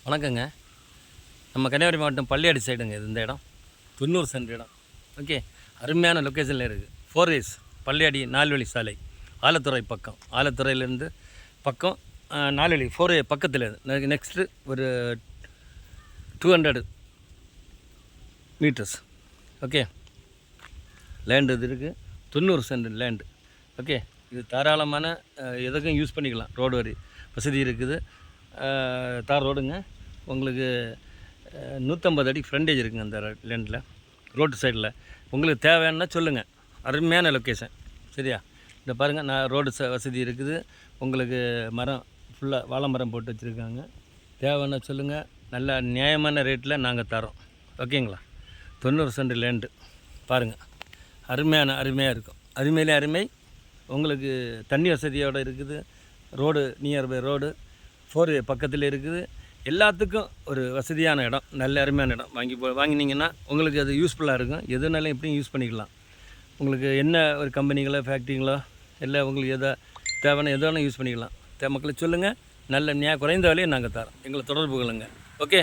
வணக்கங்க. நம்ம கன்னியாகுமரி மாவட்டம் பள்ளியாடி சைடுங்க இது இந்த இடம். 90 சென்ட் இடம். ஓகே. அருமையான லொக்கேஷனில் இருக்குது. 4 ways பள்ளியாடி 4 வழி சாலை. ஆலத்துறை பக்கம். ஆலத்துறையிலேருந்து பக்கம் 4 வழி 4 way பக்கத்தில். நெக்ஸ்ட்டு ஒரு 200 மீட்டர்ஸ். ஓகே. லேண்டு இது இருக்குது. 90 சென்ட் லேண்டு. ஓகே. இது தாராளமான எதுக்கும் யூஸ் பண்ணிக்கலாம். ரோடு வசதி இருக்குது. தார் ரோடுங்க. உங்களுக்கு 150 அடி ஃப்ரண்டேஜ் இருக்குங்க அந்த லேண்டில், ரோட்டு சைடில். உங்களுக்கு தேவைன்னா சொல்லுங்கள். அருமையான லொக்கேஷன். சரியா? இந்த பாருங்கள், நான் ரோடு வசதி இருக்குது. உங்களுக்கு மரம் ஃபுல்லாக வாழை மரம் போட்டு வச்சுருக்காங்க. தேவைன்னா சொல்லுங்கள். நல்ல நியாயமான ரேட்டில் நாங்கள் தரோம். ஓகேங்களா? 90 சென்ட் லேண்டு பாருங்கள். அருமையாக இருக்கும். அருமையிலே அருமை. உங்களுக்கு தண்ணி வசதியோடு இருக்குது. ரோடு நியர்பை ரோடு 4 way பக்கத்தில் இருக்குது. எல்லாத்துக்கும் ஒரு வசதியான இடம். நல்ல அருமையான இடம். வாங்கினீங்கன்னா உங்களுக்கு அது யூஸ்ஃபுல்லாக இருக்கும். எதுனாலும் எப்படியும் யூஸ் பண்ணிக்கலாம். உங்களுக்கு என்ன ஒரு கம்பெனிகளோ ஃபேக்ட்ரிங்களோ எல்லாம் உங்களுக்கு எதை தேவையான எதோ யூஸ் பண்ணிக்கலாம். மக்களுக்கு சொல்லுங்கள். நல்ல குறைந்த விலையை நாங்கள் தரோம். எங்களை தொடர்பு கொள்ளுங்கள். ஓகே.